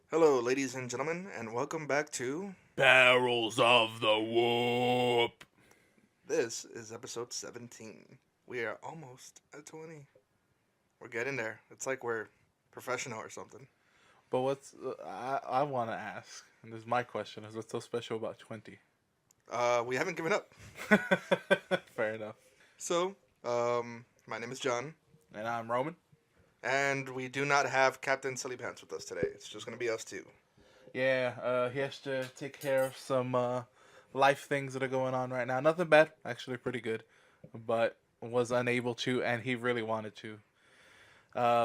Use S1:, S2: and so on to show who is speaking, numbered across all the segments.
S1: Hello, ladies and gentlemen, and welcome back to
S2: Perils of the Warp.
S1: this is episode 17. We are almost at 20. We're getting there. It's like we're professional or something.
S2: But I want to ask, and this is my question: is what's so special about 20?
S1: We haven't given up.
S2: Fair enough.
S1: So, my name is John,
S2: And I'm Roman.
S1: and we do not have Captain Silly Pants with us today. It's just going to be us two.
S2: Yeah, he has to take care of some life things that are going on right now. Nothing bad, actually, pretty good, but was unable to, and he really wanted to.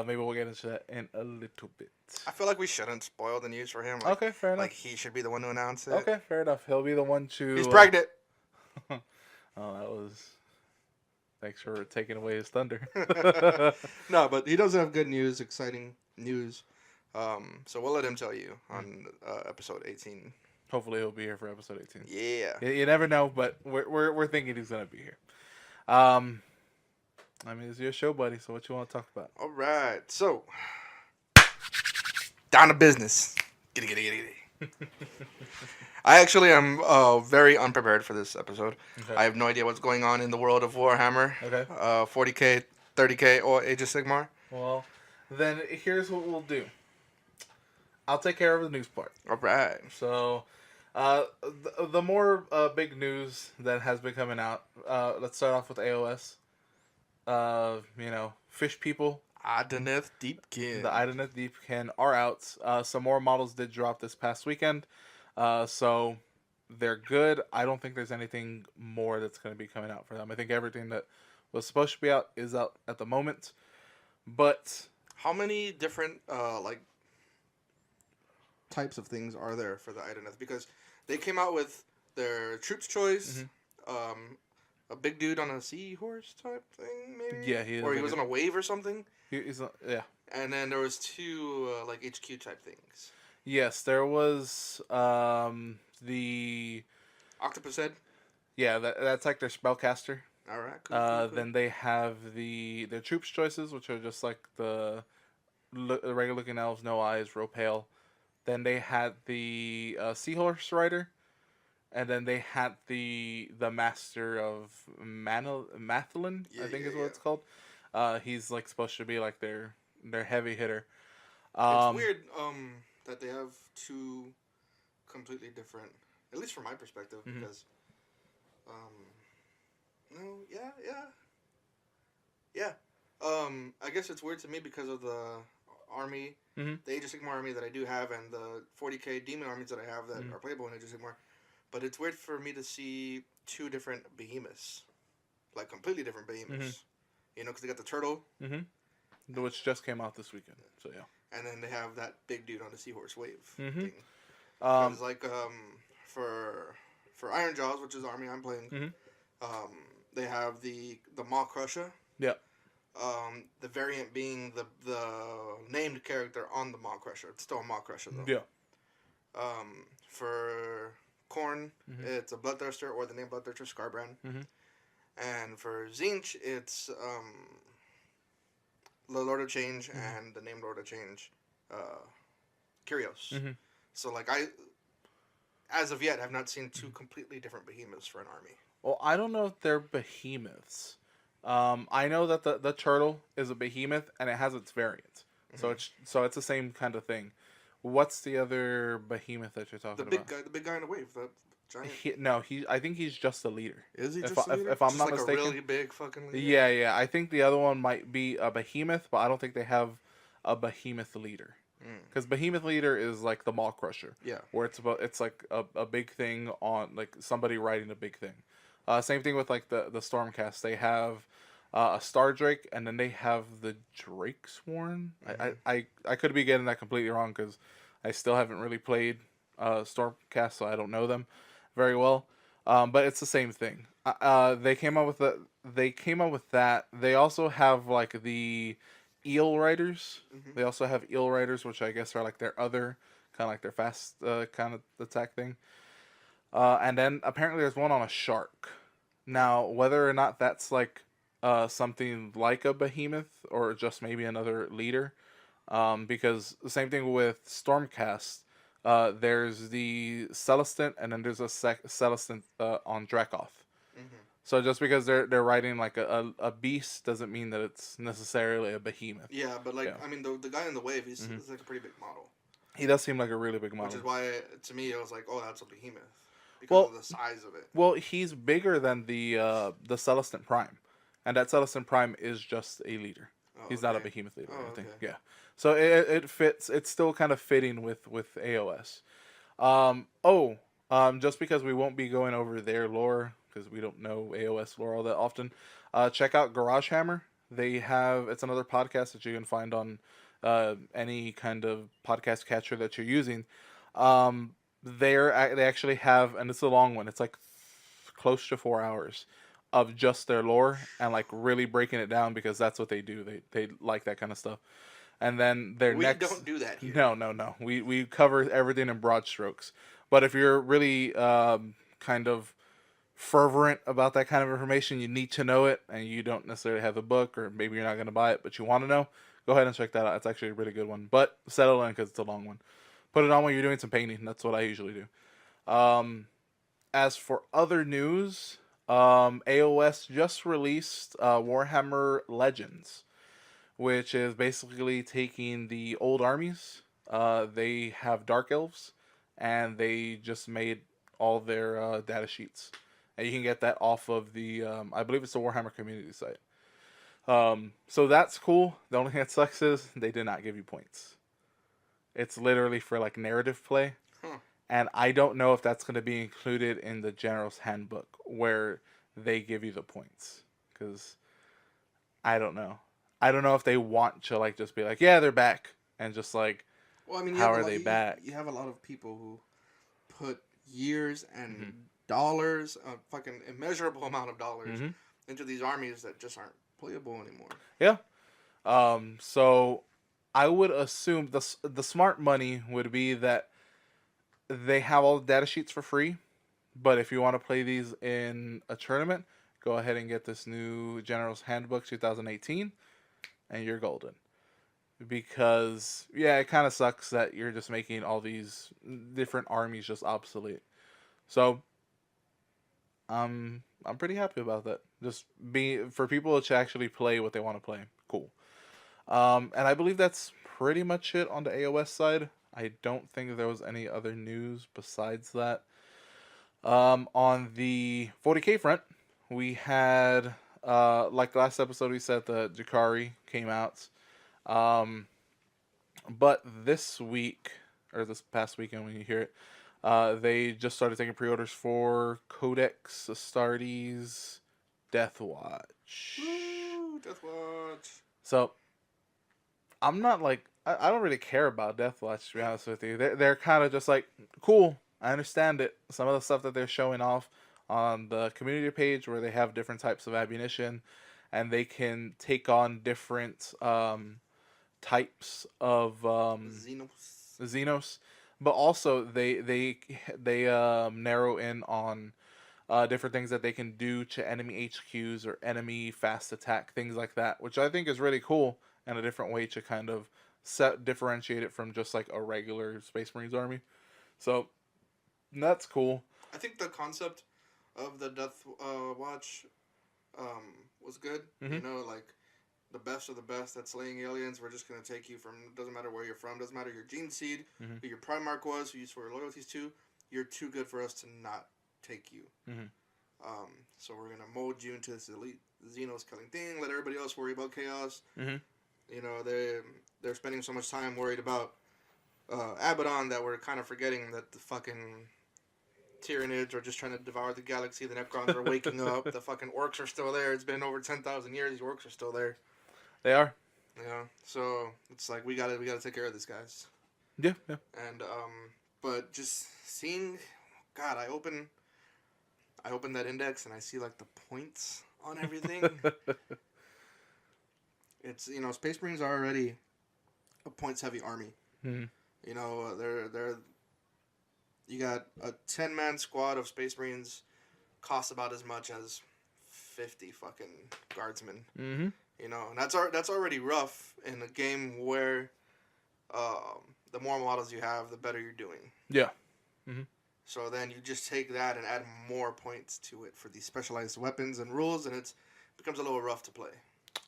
S2: Maybe we'll get into that in a little bit.
S1: I feel like we shouldn't spoil the news for him.
S2: Okay, fair enough.
S1: Like he should be the one to announce it.
S2: Okay, fair enough. He'll be the one to.
S1: He's pregnant.
S2: Oh, that was. Thanks for taking away his thunder.
S1: No, but he does have good news, exciting news. So we'll let him tell you on episode 18.
S2: Hopefully, he'll be here for episode 18.
S1: Yeah.
S2: You never know, but we're thinking he's gonna be here. Um, I mean, it's your show, buddy. So what you want to talk about?
S1: All right. So down to business. Giddy. I actually am very unprepared for this episode.
S2: Okay.
S1: I have no idea what's going on in the world of Warhammer.
S2: Okay.
S1: 40K, 30K, or Age of Sigmar.
S2: Well, then here's what we'll do. I'll take care of the news part.
S1: All right.
S2: So, the more big news that has been coming out. Let's start off with AOS. Fish people.
S1: Adeneth Deepkin.
S2: The Ideneth Deepkin are out. Some more models did drop this past weekend. So they're good. I don't think there's anything more that's going to be coming out for them. I think everything that was supposed to be out is out at the moment. But
S1: How many different types of things are there for the Ideneth? Because they came out with their troops choice, a big dude on a seahorse type thing, maybe.
S2: Yeah, he is
S1: or he
S2: like
S1: was on a wave or something.
S2: yeah.
S1: And then there was two HQ type things.
S2: Yes, there was the
S1: Octopus head.
S2: that's like their spellcaster.
S1: All right. Cool.
S2: Then they have their troops choices, which are just like the regular looking elves, no eyes, real pale. Then they had the seahorse rider, and then they had the master of Mathlin, I think is what it's called. He's like supposed to be like their heavy hitter.
S1: It's weird that they have two completely different, at least from my perspective, because no, yeah. I guess it's weird to me because of the army, the Age of Sigmar army that I do have, and the 40K demon armies that I have that are playable in Age of Sigmar. But it's weird for me to see two different behemoths, like completely different behemoths. You know, because they got the turtle,
S2: which just came out this weekend. So yeah,
S1: and then they have that big dude on the seahorse wave
S2: Mhm.
S1: thing. Because for Iron Jaws, which is the army I'm playing, they have the Maw Crusher.
S2: Yeah.
S1: The variant being the named character on the Maw Crusher. It's still a Maw Crusher though.
S2: Yeah.
S1: For Korn, it's a Bloodthirster or the name Bloodthirster Scarbrand. And for Zinch, it's the Lord of Change and the name Lord of Change, Kyrios. So like as of yet, have not seen two completely different behemoths for an army.
S2: Well, I don't know if they're behemoths. I know that the turtle is a behemoth and it has its variant. So it's the same kind of thing. What's the other behemoth that you're talking about?
S1: The big guy in the wave, that giant.
S2: I think he's just a leader.
S1: Is he just a leader?
S2: If I'm
S1: just
S2: not
S1: like
S2: mistaken,
S1: a really big fucking leader?
S2: Yeah. I think the other one might be a behemoth, but I don't think they have a behemoth leader. Because behemoth leader is like the Maw Crusher.
S1: Yeah.
S2: Where it's like a big thing on like somebody riding a big thing. Same thing with like the Stormcast. They have a Star Drake, and then they have the Drake Sworn. I could be getting that completely wrong because I still haven't really played Stormcast, so I don't know them very well. But it's the same thing. They came up with that. They also have like the Eel Riders. They also have Eel Riders, which I guess are like their other kind of like their fast kind of attack thing. And then apparently there's one on a shark. Now, whether or not that's like something like a behemoth or just maybe another leader, Because the same thing with Stormcast. There's the Celestant, and then there's a Celestant on Dracoth.
S1: Mm-hmm.
S2: So just because they're riding like a beast doesn't mean that it's necessarily a behemoth.
S1: Yeah, but like
S2: Yeah.
S1: I mean, the guy in the wave, he's like a pretty big model.
S2: He does seem like a really big
S1: Which
S2: model.
S1: is why, to me, it was like, oh, that's a behemoth because
S2: Well,
S1: of the size of it.
S2: Well, he's bigger than the Celestant Prime, and that Celestant Prime is just a leader.
S1: Oh,
S2: He's
S1: okay.
S2: not a behemoth leader or
S1: Oh,
S2: anything.
S1: okay.
S2: Yeah. So it fits. It's still kind of fitting with AOS. Just because we won't be going over their lore because we don't know AOS lore all that often. Check out Garage Hammer. It's another podcast that you can find on any kind of podcast catcher that you're using. They actually have, and it's a long one. It's like close to 4 hours of just their lore and like really breaking it down because that's what they do. They like that kind of stuff. And then
S1: We don't do that here.
S2: No. We cover everything in broad strokes. But if you're really kind of fervent about that kind of information, you need to know it, and you don't necessarily have the book, or maybe you're not going to buy it, but you want to know, go ahead and check that out. It's actually a really good one. But settle in because it's a long one. Put it on when you're doing some painting. That's what I usually do. As for other news, AOS just released Warhammer Legends, which is basically taking the old armies. They have Dark Elves, and they just made all their data sheets. And you can get that off of the, I believe it's the Warhammer community site. So that's cool. The only thing that sucks is they did not give you points. It's literally for like narrative play.
S1: Huh.
S2: And I don't know if that's going to be included in the General's Handbook where they give you the points. Because I don't know. I don't know if they want to like just be like, yeah, they're back. And just like,
S1: well, I mean,
S2: how are they back?
S1: You have a lot of people who put years and dollars, a fucking immeasurable amount of dollars into these armies that just aren't playable anymore.
S2: Yeah. So I would assume the smart money would be that they have all the data sheets for free, but if you want to play these in a tournament, go ahead and get this new General's Handbook 2018, and you're golden. Because yeah, it kind of sucks that you're just making all these different armies just obsolete. So I'm pretty happy about that. Just for people to actually play what they want to play. Cool. And I believe that's pretty much it on the AOS side. I don't think there was any other news besides that. On the 40K front, we had, like last episode we said, the Jakari came out. But this week, or this past weekend when you hear it, they just started taking pre-orders for Codex Astartes Deathwatch.
S1: Woo, Deathwatch.
S2: So, I'm not like, I don't really care about Deathwatch, to be honest with you. They're kind of just like, cool, I understand it. Some of the stuff that they're showing off on the community page where they have different types of ammunition and they can take on different types of Xenos. But also they narrow in on different things that they can do to enemy HQs or enemy fast attack, things like that, which I think is really cool and a different way to kind of differentiate it from just like a regular Space Marines army. So that's cool.
S1: I think the concept of the Death Watch was good.
S2: Mm-hmm.
S1: You know, like the best of the best at slaying aliens. We're just gonna take you from. Doesn't matter where you're from. Doesn't matter your gene seed, who your Primarch was, who you swore loyalties to. You're too good for us to not take you.
S2: Mm-hmm.
S1: So we're gonna mold you into this elite Xenos killing thing. Let everybody else worry about chaos.
S2: Mm-hmm.
S1: You know, they're spending so much time worried about Abaddon that we're kind of forgetting that the fucking Tyranids are just trying to devour the galaxy. The Necrons are waking up. The fucking orcs are still there. It's been over 10,000 years. These orcs are still there.
S2: They are.
S1: Yeah. So it's like we gotta take care of these guys.
S2: Yeah.
S1: And but just seeing, God, I open that index and I see like the points on everything. It's, you know, Space Marines are already a points heavy army.
S2: Mm-hmm.
S1: You know, they're you got a 10-man squad of Space Marines costs about as much as 50 fucking guardsmen.
S2: Mm-hmm.
S1: You know, and that's already rough in a game where the more models you have, the better you're doing.
S2: Yeah. Mm-hmm.
S1: So then you just take that and add more points to it for these specialized weapons and rules, and it becomes a little rough to play.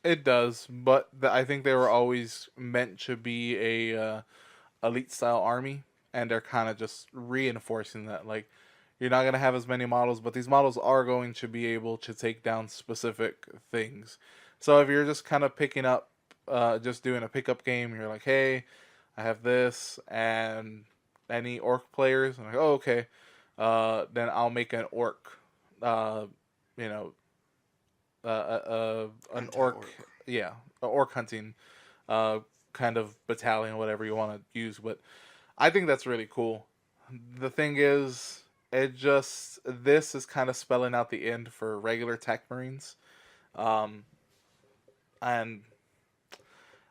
S2: It does, but I think they were always meant to be a elite style army, and they're kind of just reinforcing that. Like, you're not gonna have as many models, but these models are going to be able to take down specific things. So if you're just kind of picking up, just doing a pickup game, you're like, hey, I have this, and any orc players, I'm like, oh, okay, then I'll make an orc, you know, an orc, yeah, an orc hunting uh, kind of battalion, whatever you want to use. But I think that's really cool. The thing is, this is kind of spelling out the end for regular tech marines, um, and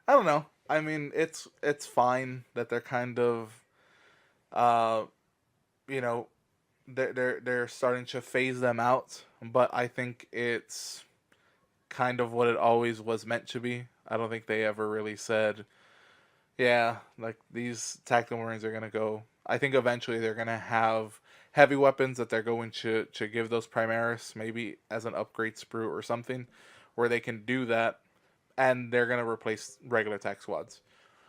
S2: I don't know. I mean, it's fine that they're kind of, uh, you know, they're starting to phase them out, but I think it's kind of what it always was meant to be. I don't think they ever really said, yeah, like these tactical marines are gonna go. I think eventually they're gonna have heavy weapons that they're going to give those Primaris maybe as an upgrade sprue or something, where they can do that, and they're gonna replace regular attack squads,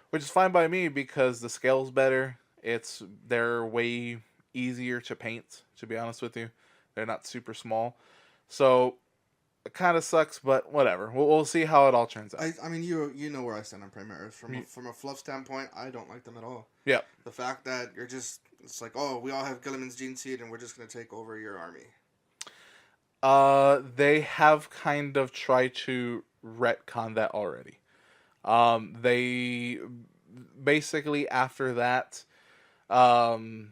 S2: which is fine by me because the scale's better. They're way easier to paint. To be honest with you, they're not super small, so it kind of sucks, but whatever. We'll see how it all turns out.
S1: I mean, you know where I stand on Primaris. From a fluff standpoint, I don't like them at all.
S2: Yeah.
S1: The fact that it's like, oh, we all have Gilliman's Gene Seed, and we're just going to take over your army.
S2: They have kind of tried to retcon that already. They basically, after that, Gilliman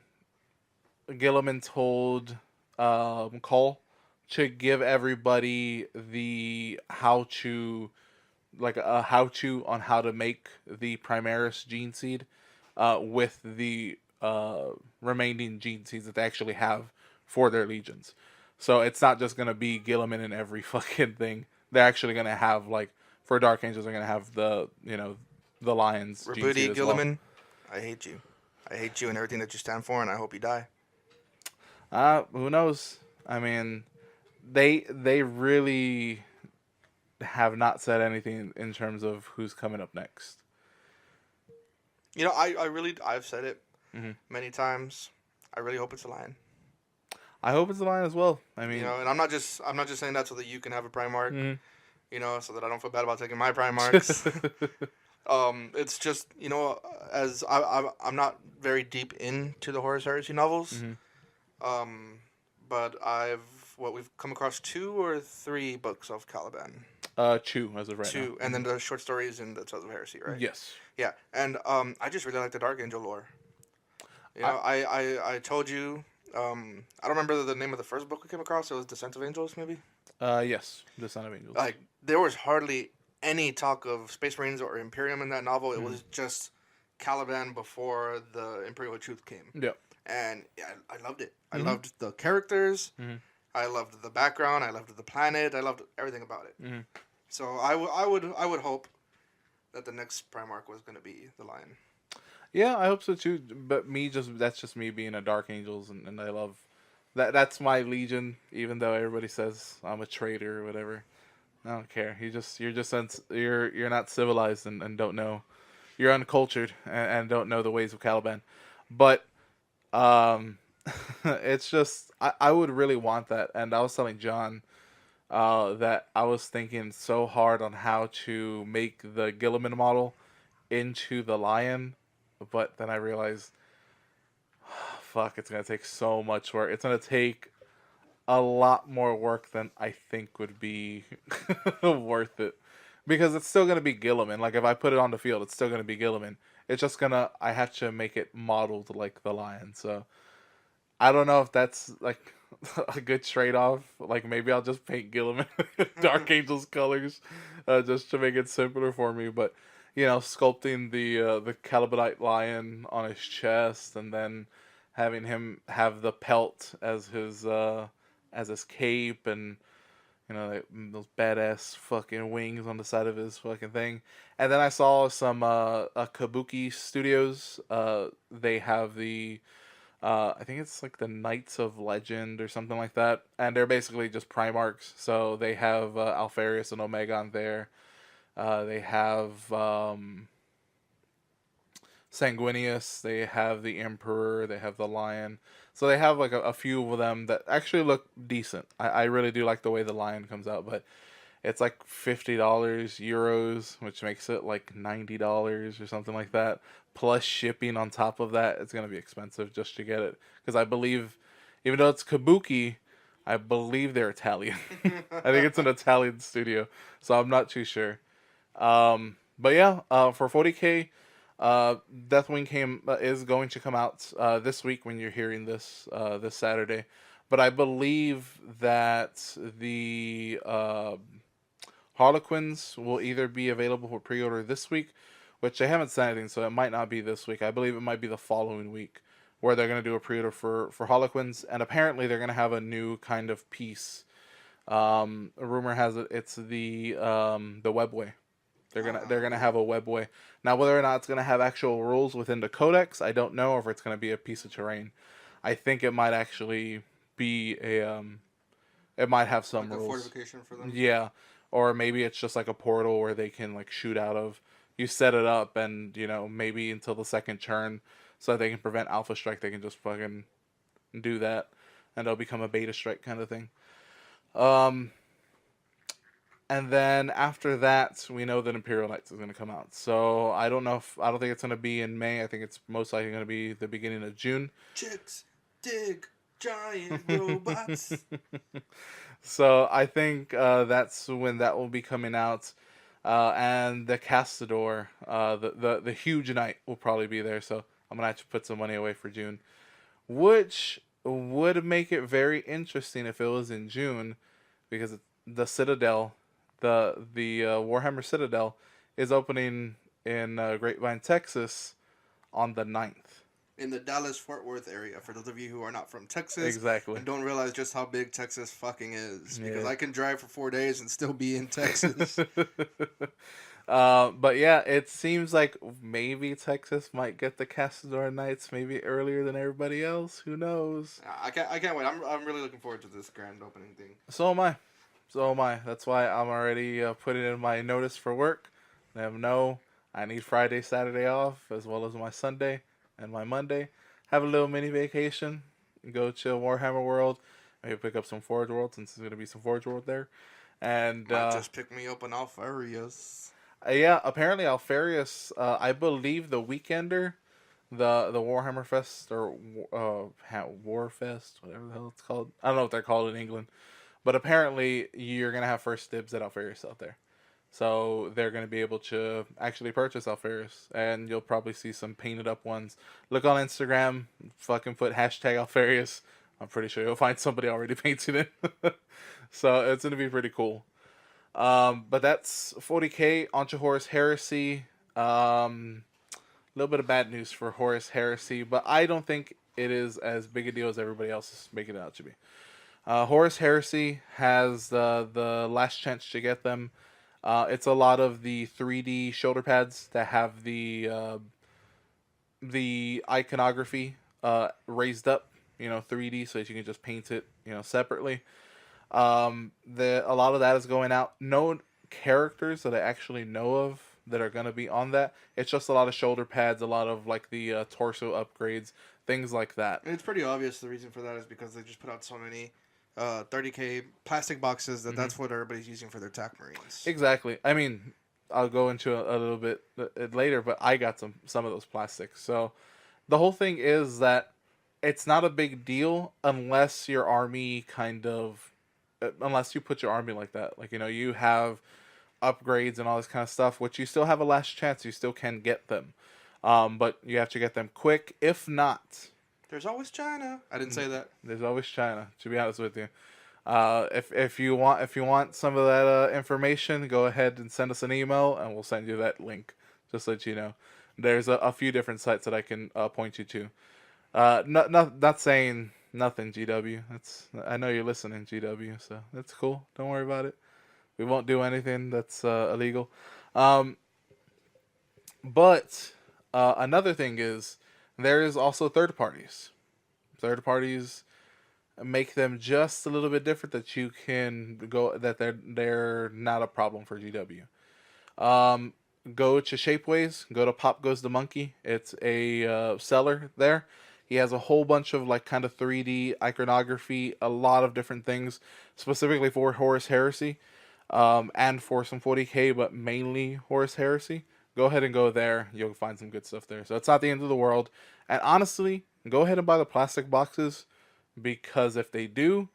S2: told Cole to give everybody the like a how-to on how to make the Primaris gene seed with the remaining gene seeds that they actually have for their legions. So it's not just going to be Gilliman in every fucking thing. They're actually going to have, like, for Dark Angels, they're going to have the, the Lions gene seed as
S1: Gilliman, well. I hate you. I hate you and everything that you stand for, and I hope you die.
S2: Who knows? I mean, they really have not said anything in terms of who's coming up next.
S1: You know, I've said it many times. I really hope it's a Lion.
S2: I hope it's a Lion as well. I mean,
S1: and I'm not just saying that so that you can have a Primarch. So that I don't feel bad about taking my Primarchs. It's just, as I'm not very deep into the Horus Heresy novels. But we've come across 2 or 3 books of Caliban.
S2: 2 as of right now.
S1: 2, and then the short stories in the Tales of Heresy, right?
S2: Yes.
S1: Yeah, and I just really like the Dark Angel lore. I told you, I don't remember the name of the first book we came across. It was Descent of Angels, maybe?
S2: Yes, Descent of Angels.
S1: Like, there was hardly any talk of Space Marines or Imperium in that novel. It was just Caliban before the Imperial Truth came.
S2: Yep.
S1: And yeah, I loved it. I loved the characters. I loved the background. I loved the planet. I loved everything about it. So I would hope that the next Primarch was going to be the Lion.
S2: Yeah, I hope so too. But that's just me being a Dark Angels, and I love that. That's my Legion. Even though everybody says I'm a traitor or whatever, I don't care. You're not civilized and don't know. You're uncultured and don't know the ways of Caliban. But it's just I would really want that. And I was telling John that I was thinking so hard on how to make the Gilliman model into the Lion, but then I realized, fuck, it's gonna take so much work. It's gonna take a lot more work than I think would be worth it, because it's still gonna be Gilliman. Like, if I put it on the field, it's still gonna be Gilliman. It's just I have to make it modeled like the Lion. So I don't know if that's like a good trade-off. Like, maybe I'll just paint Gilliman Dark Angels colors, just to make it simpler for me. But sculpting the Calibanite lion on his chest, and then having him have the pelt as his cape, and You know, like, those badass fucking wings on the side of his fucking thing. And then I saw some Kabuki Studios. They have the I think it's like the Knights of Legend or something like that, and they're basically just Primarchs. So they have Alpharius and Omega on there. They have Sanguinius. They have the Emperor. They have the Lion. So they have like a few of them that actually look decent. I really do like the way the Lion comes out, but it's like $50 euros, which makes it like $90 or something like that. Plus shipping on top of that, it's gonna be expensive just to get it. Because I believe, even though it's Kabuki, I believe they're Italian. I think it's an Italian studio, so I'm not too sure. But yeah, for 40K, Deathwing is going to come out this week when you're hearing this this Saturday. But I believe that the Harlequins will either be available for pre-order this week, which they haven't said anything, so it might not be this week. I believe it might be the following week where they're going to do a pre-order for Harlequins, and apparently they're going to have a new kind of piece. Rumor has it it's the webway. They're gonna have a webway. Now, whether or not it's gonna have actual rules within the codex, I don't know, or if it's gonna be a piece of terrain. I think it might actually be it might have some
S1: like
S2: rules.
S1: A fortification for them.
S2: Yeah, or maybe it's just like a portal where they can like shoot out of. You set it up, and maybe until the second turn, so that they can prevent Alpha Strike. They can just fucking do that, and they'll become a Beta Strike kind of thing. And then after that, we know that Imperial Knights is going to come out. So I don't think it's going to be in May. I think it's most likely going to be the beginning of June.
S1: Chicks dig giant robots.
S2: So I think that's when that will be coming out. And the Castador, the huge knight will probably be there. So I'm going to have to put some money away for June. Which would make it very interesting if it was in June. Because the Citadel... The Warhammer Citadel is opening in Grapevine, Texas on the 9th.
S1: In the Dallas-Fort Worth area, for those of you who are not from Texas.
S2: Exactly.
S1: And don't realize just how big Texas fucking is. Because
S2: Yeah.
S1: I can drive for 4 days and still be in Texas.
S2: But yeah, it seems like maybe Texas might get the Castador Knights maybe earlier than everybody else. Who knows?
S1: I can't wait. I'm really looking forward to this grand opening thing.
S2: So am I. That's why I'm already putting in my notice for work. I need Friday, Saturday off, as well as my Sunday and my Monday. Have a little mini vacation. Go chill Warhammer World. Maybe pick up some Forge World, since there's going to be some Forge World there. And
S1: just pick me up an Alpharius.
S2: Yeah, apparently Alpharius, I believe the Weekender, the Warhammer Fest, or Warfest, whatever the hell it's called. I don't know what they're called in England. But apparently, you're going to have first dibs at Alpharius out there. So they're going to be able to actually purchase Alpharius. And you'll probably see some painted up ones. Look on Instagram. Fucking put hashtag Alpharius. I'm pretty sure you'll find somebody already painted it. So it's going to be pretty cool. But that's 40K. Onto Horus Heresy. A little bit of bad news for Horus Heresy. But I don't think it is as big a deal as everybody else is making it out to be. Horus Heresy has the last chance to get them. It's a lot of the 3D shoulder pads that have the iconography raised up, 3D, so that you can just paint it, separately. A lot of that is going out. No characters that I actually know of that are going to be on that. It's just a lot of shoulder pads, a lot of like the torso upgrades, things like that.
S1: And it's pretty obvious the reason for that is because they just put out so many 30K plastic boxes that's what everybody's using for their TAC Marines.
S2: Exactly. I mean, I'll go into a little bit later, but I got some of those plastics. So the whole thing is that it's not a big deal unless your army unless you put your army like that. Like, you have upgrades and all this kind of stuff, which you still have a last chance. You still can get them. But you have to get them quick. If not...
S1: There's always China. I didn't say that.
S2: There's always China, to be honest with you. If you want some of that information, go ahead and send us an email, and we'll send you that link. Just so that you know, there's a few different sites that I can point you to. Not saying Nothing, GW. I know you're listening, GW, so that's cool. Don't worry about it. We won't do anything that's illegal. Um, but another thing is there is also third parties. Third parties make them just a little bit different that you can go that they're not a problem for GW. Um, go to Shapeways. Go to Pop Goes the Monkey. It's a seller there. He has a whole bunch of like kind of 3D iconography, a lot of different things, specifically for Horus Heresy, and for some 40k, but mainly Horus Heresy. Go ahead and go there. You'll find some good stuff there. So it's not the end of the world. And honestly, go ahead and buy the plastic boxes because if they do,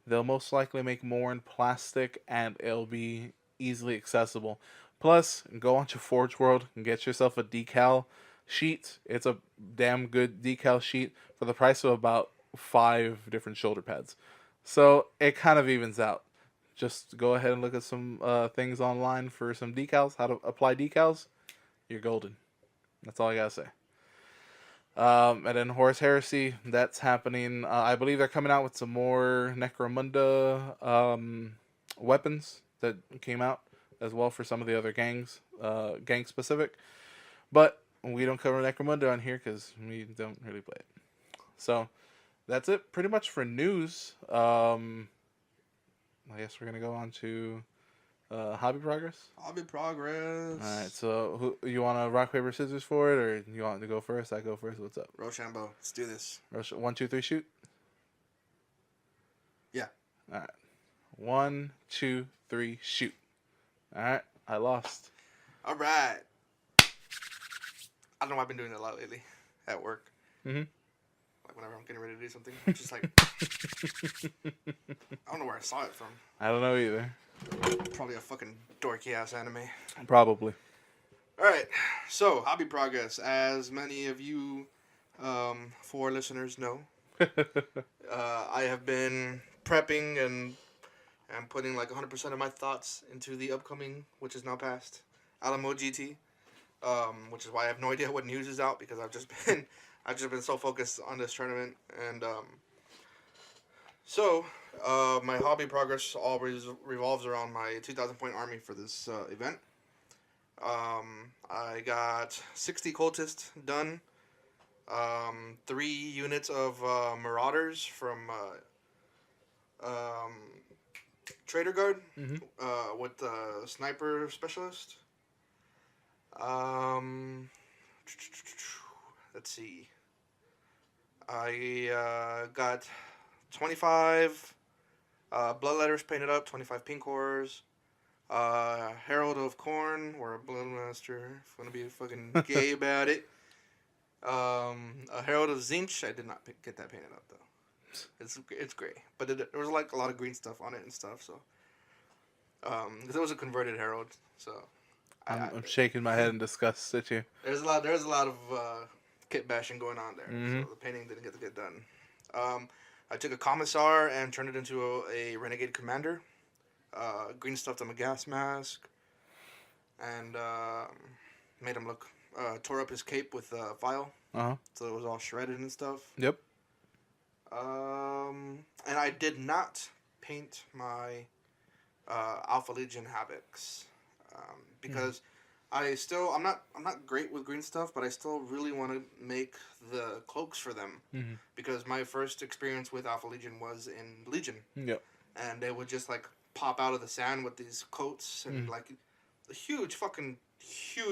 S2: they'll most likely make more in plastic and it'll be easily accessible. Plus, go onto Forge World and get yourself a decal sheet. It's a damn good decal sheet for the price of about 5 different shoulder pads. So it kind of evens out. Just go ahead and look at some things online for some decals, how to apply decals. You're golden. That's all I gotta say. And then Horus Heresy, that's happening. I believe they're coming out with some more Necromunda weapons that came out as well for some of the other gangs, gang specific. But we don't cover Necromunda on here because we don't really play it. So that's it pretty much for news. I guess we're going to go on to hobby progress.
S1: Hobby progress.
S2: All right, so you want to rock, paper, scissors for it, or you want to go first? I go first. What's up?
S1: Rochambeau. Let's do this.
S2: 1, 2, 3, shoot.
S1: Yeah.
S2: All right. 1, 2, 3, shoot. All right. I lost.
S1: All right. I don't know why I've been doing it a lot lately at work.
S2: Mm-hmm.
S1: Like whenever I'm getting ready to do something, I'm just like, I don't know where I saw it from.
S2: I don't know either.
S1: Probably a fucking dorky ass anime.
S2: Probably.
S1: All right. So hobby progress, as many of you 4 listeners know, I have been prepping and putting like 100% of my thoughts into the upcoming, which is now past, Alamo GT. Which is why I have no idea what news is out because I've just been so focused on this tournament. And so my hobby progress always revolves around my 2,000 point army for this event. I got 60 cultists done, 3 units of marauders from Trader Guard,
S2: Mm-hmm.
S1: with the sniper specialist. Let's see. I got 25 bloodletters painted up, 25 pink cores, Herald of Corn, or a Bloodmaster, if you want to be fucking gay about it. A Herald of Zinch, I did not get that painted up though. It's gray, but there was like a lot of green stuff on it and stuff, so because it was a converted Herald, so.
S2: I'm shaking my head in disgust at you.
S1: There's a lot of kit bashing going on there, so the painting didn't get to get done. I took a commissar and turned it into a renegade commander. Green stuffed him a gas mask, and made him look. Tore up his cape with a file, so it was all shredded and stuff.
S2: Yep.
S1: And I did not paint my Alpha Legion Havocs. Because I'm not great with green stuff, but I still really want to make the cloaks for them.
S2: Mm-hmm.
S1: Because my first experience with Alpha Legion was in Legion.
S2: Yep.
S1: And they would just like pop out of the sand with these coats and like the huge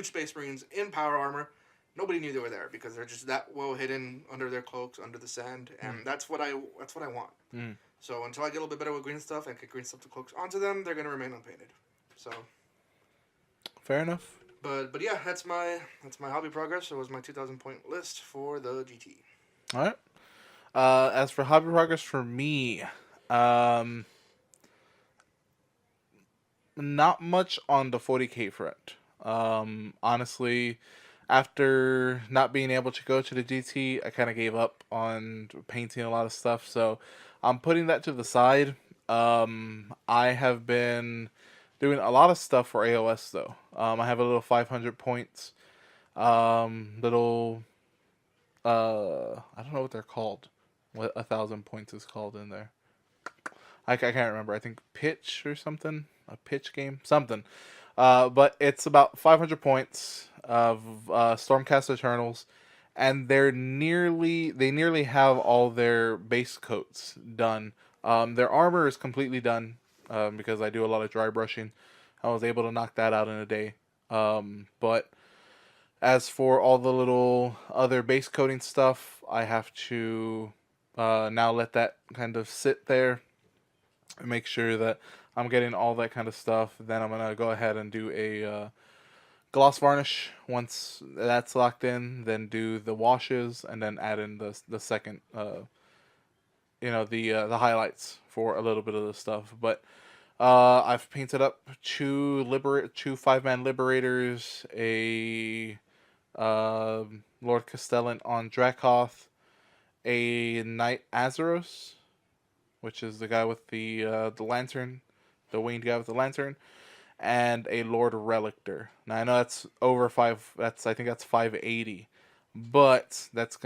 S1: Space Marines in power armor. Nobody knew they were there because they're just that well hidden under their cloaks, under the sand, and that's what I want. So until I get a little bit better with green stuff and get green stuff to cloaks onto them, they're gonna remain unpainted. So.
S2: Fair enough.
S1: But yeah, that's my hobby progress. It was my 2,000 point list for the GT.
S2: All right. As for hobby progress for me, not much on the 40k front. Honestly, after not being able to go to the GT, I kind of gave up on painting a lot of stuff. So I'm putting that to the side. I have been doing a lot of stuff for AOS though. I have a little 500 points, little I don't know what they're called. what 1,000 points is called in there. I can't remember. I think pitch or something. A pitch game, something. But it's about 500 points of Stormcast Eternals, and they nearly have all their base coats done. Their armor is completely done because I do a lot of dry brushing. I was able to knock that out in a day. But as for all the little other base coating stuff, I have to now let that kind of sit there and make sure that I'm getting all that kind of stuff. Then I'm gonna go ahead and do a gloss varnish. Once that's locked in, then do the washes, and then add in the second, the highlights for a little bit of the stuff. But I've painted up two 5-man liberators, a Lord Castellan on Dracoth, a Knight Azeros, which is the guy with the lantern, the winged guy with the lantern, and a Lord Relictor. Now I know that's over 5. I think that's 580, but that's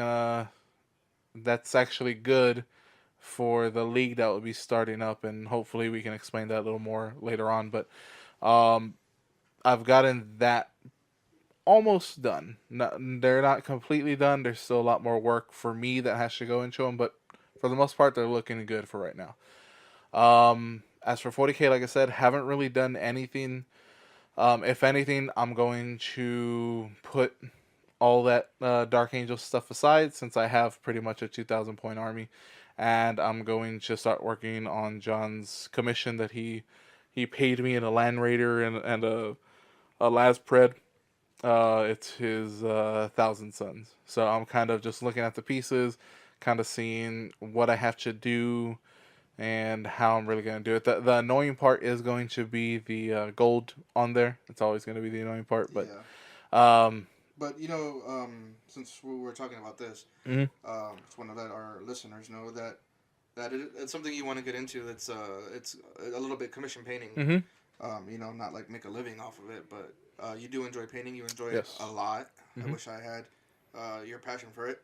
S2: actually good for the league that will be starting up, and hopefully we can explain that a little more later on. But I've gotten that almost done. They're not completely done. There's still a lot more work for me that has to go into them, but for the most part, they're looking good for right now. As for 40K, like I said, haven't really done anything. If anything, I'm going to put all that Dark Angel stuff aside, since I have pretty much a 2,000 point army, and I'm going to start working on John's commission that he paid me in a Land Raider and a Laspred. It's his 1,000 Suns. So I'm kind of just looking at the pieces, kind of seeing what I have to do and how I'm really going to do it. The annoying part is going to be the gold on there. It's always going to be the annoying part. But
S1: but since we were talking about this, just want to let our listeners know that it's something you want to get into. It's a little bit commission painting. Not like make a living off of it, but you do enjoy painting. You enjoy it a lot. I wish I had your passion for it.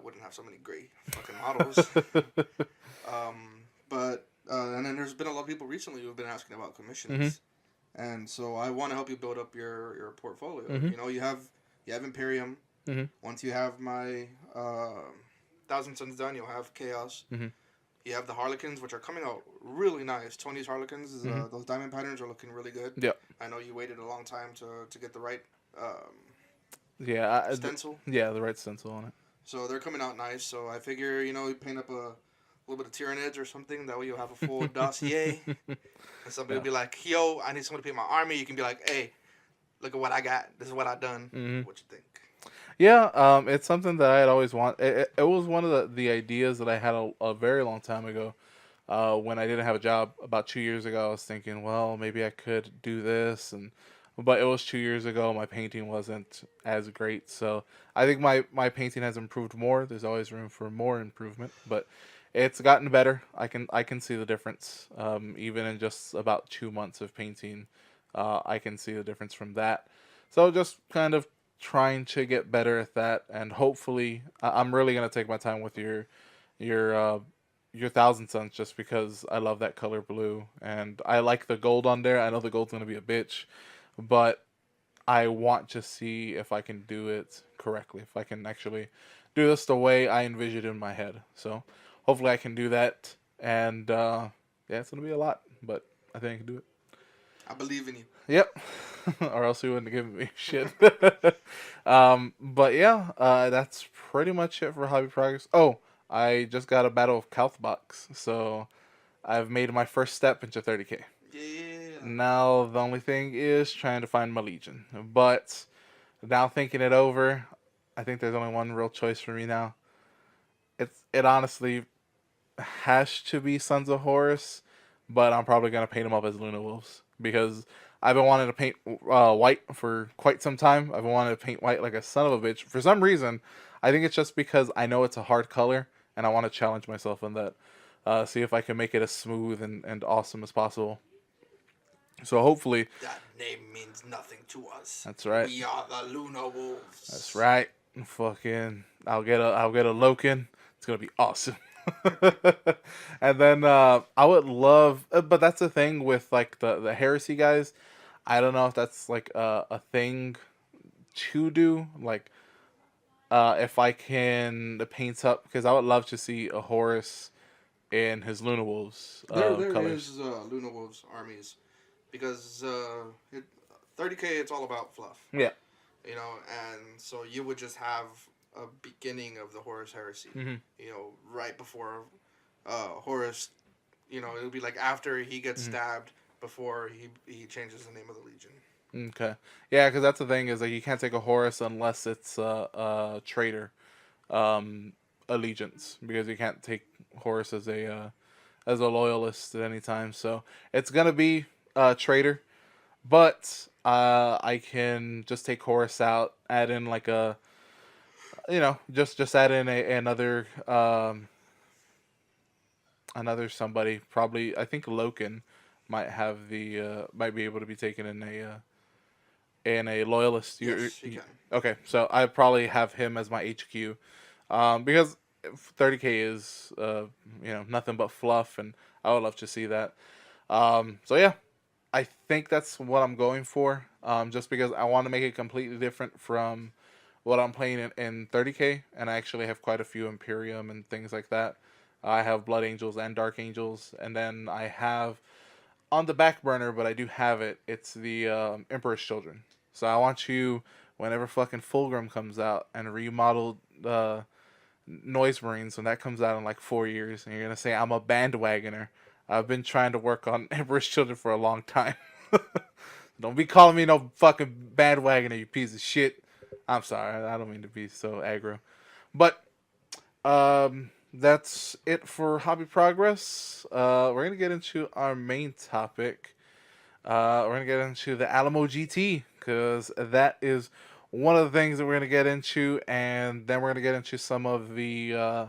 S1: Wouldn't have so many great fucking models. And then there's been a lot of people recently who've been asking about commissions, and so I want to help you build up your portfolio. You have Imperium. Once you have my 1,000 Suns done, you'll have Chaos. You have the Harlequins, which are coming out really nice. Tony's Harlequins, those diamond patterns are looking really good. Yeah, I know you waited a long time to get the right stencil.
S2: The right stencil on it.
S1: So they're coming out nice. So I figure, you paint up a little bit of Tyranids or something. That way you'll have a full dossier. And somebody will be like, yo, I need someone to paint my army. You can be like, hey, look at what I got. This is what I've done. What you think?
S2: Yeah, it's something that I had always wanted. It was one of the ideas that I had a very long time ago. When I didn't have a job about 2 years ago, I was thinking, well, maybe I could do this, but it was 2 years ago. My painting wasn't as great, so I think my painting has improved more. There's always room for more improvement, but it's gotten better. I can see the difference. Even in just about 2 months of painting, I can see the difference from that. So just kind of trying to get better at that, and hopefully, I'm really gonna take my time with your 1,000 Suns, just because I love that color blue, and I like the gold on there. I know the gold's gonna be a bitch, but I want to see if I can do it correctly, if I can actually do this the way I envisioned in my head. So hopefully I can do that, and it's gonna be a lot, but I think I can do it.
S1: I believe in you.
S2: Yep. Or else you wouldn't have given me shit. But yeah, that's pretty much it for hobby progress. Oh, I just got a Battle of Kalthbox, so I've made my first step into 30K.
S1: Yeah.
S2: Now the only thing is trying to find my Legion. But now thinking it over, I think there's only one real choice for me now. It honestly has to be Sons of Horus, but I'm probably gonna paint them up as Luna Wolves, because I've been wanting to paint white for quite some time. I've been wanting to paint white like a son of a bitch. For some reason, I think it's just because I know it's a hard color, and I want to challenge myself in that. See if I can make it as smooth and awesome as possible. So hopefully...
S1: That name means nothing to us.
S2: That's right.
S1: We are the Luna Wolves.
S2: That's right. Fucking... I'll get a Loken It's gonna be awesome. And then I would love, but that's the thing with like the heresy guys. I don't know if that's like a thing to do. Like, if I can paint up, because I would love to see a Horus in his Luna Wolves
S1: There
S2: colors.
S1: is Luna Wolves armies because 30K it's all about fluff.
S2: Yeah.
S1: You know, and so you would just have a beginning of the Horus Heresy.
S2: Mm-hmm.
S1: You know, right before Horus. You know, it would be like after he gets stabbed, before he changes the name of the legion.
S2: Okay. Yeah, because that's the thing is like you can't take a Horus unless it's a traitor allegiance, because you can't take Horus as a loyalist at any time. So it's gonna be traitor, but I can just take Horus out, add in like a, just add in another somebody. Probably I think Loken might have might be able to be taken in a loyalist.
S1: Yes, he can.
S2: Okay, so I probably have him as my HQ, because 30K is nothing but fluff, and I would love to see that. So yeah, I think that's what I'm going for. Just because I want to make it completely different from what I'm playing in 30K, and I actually have quite a few Imperium and things like that. I have Blood Angels and Dark Angels, and then I have on the back burner, but I do have it. It's the Emperor's Children. So I want you, whenever fucking Fulgrim comes out and remodeled Noise Marines, when that comes out in like 4 years, and you're gonna say I'm a bandwagoner. I've been trying to work on Emperor's Children for a long time. Don't be calling me no fucking bandwagoner, you piece of shit. I'm sorry, I don't mean to be so aggro. But that's it for Hobby Progress. We're gonna get into our main topic. We're gonna get into the Alamo GT, because that is one of the things that we're gonna get into, and then we're gonna get into some of the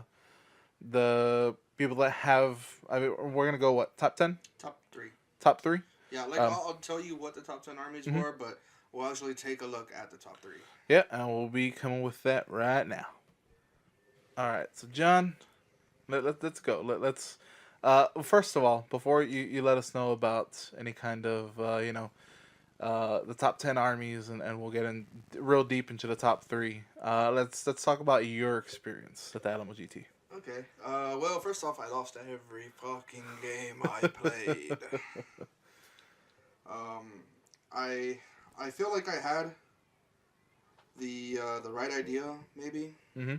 S2: people that have. I mean, we're gonna go what, top 10?
S1: Top 3.
S2: Top 3.
S1: Yeah, like I'll tell you what the top 10 armies were, but we'll actually take a look at the top 3.
S2: Yeah, and we'll be coming with that right now. All right, so John, let's go. Let's first of all, before you let us know about any kind of the top 10 armies, and we'll get in real deep into the top 3. Let's talk about your experience at the Alamo GT.
S1: Okay. Well, first off, I lost every fucking game I played. I feel like I had the right idea, maybe.
S2: Mm-hmm.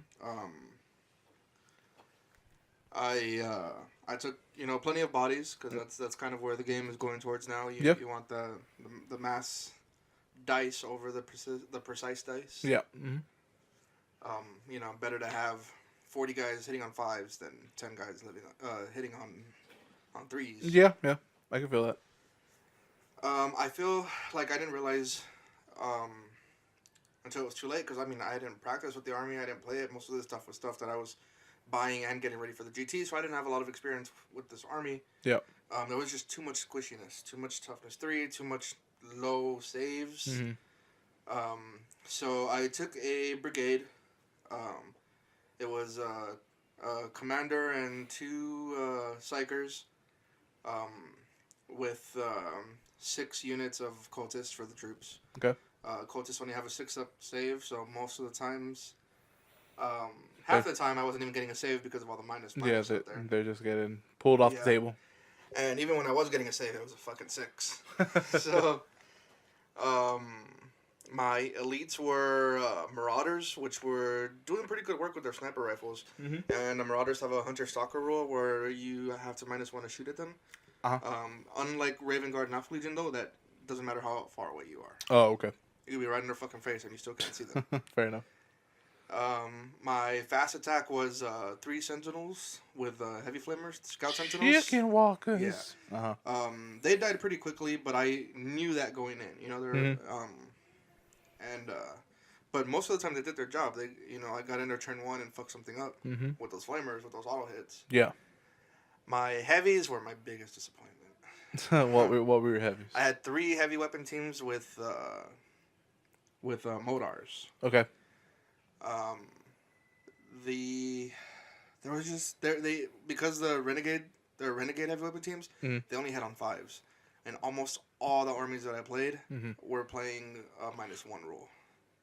S1: I took plenty of bodies, because that's kind of where the game is going towards now. You want the mass dice over the precise dice.
S2: Yeah. Mm-hmm.
S1: Better to have 40 guys hitting on 5s than 10 guys hitting on 3s.
S2: Yeah, I can feel that.
S1: I feel like I didn't realize until it was too late, because I didn't practice with the army. I didn't play it. Most of this stuff was stuff that I was buying and getting ready for the GT, so I didn't have a lot of experience with this army.
S2: Yeah.
S1: There was just too much squishiness, too much toughness 3, too much low saves.
S2: Mm-hmm.
S1: So I took a brigade. It was a commander and 2 psychers, with 6 units of cultists for the troops.
S2: Okay.
S1: Cultists only have a 6-up save, so most of the times, half the time I wasn't even getting a save because of all the minus
S2: Yeah,
S1: up there.
S2: they're just getting pulled off the table.
S1: And even when I was getting a save, it was a fucking 6. So, my elites were Marauders, which were doing pretty good work with their sniper rifles.
S2: Mm-hmm.
S1: And the Marauders have a Hunter-Stalker rule where you have to -1 to shoot at them.
S2: Uh-huh.
S1: Unlike Raven Guard and Alpha Legion, though, that doesn't matter how far away you are.
S2: Oh, okay.
S1: You could be right in their fucking face and you still can't see them.
S2: Fair enough.
S1: My fast attack was 3 Sentinels with heavy flamers, Scout Sentinels.
S2: Chicken walkers.
S1: Yeah.
S2: Uh-huh.
S1: They died pretty quickly, but I knew that going in. They're but most of the time they did their job. They, I got in there turn 1 and fucked something up with those flamers, with those auto hits.
S2: Yeah.
S1: My heavies were my biggest disappointment.
S2: What were your heavies?
S1: I had 3 heavy weapon teams with Modars.
S2: Okay.
S1: There was just they because they're renegade heavy weapon teams. They only had on 5s, and almost all the armies that I played were playing a -1 rule.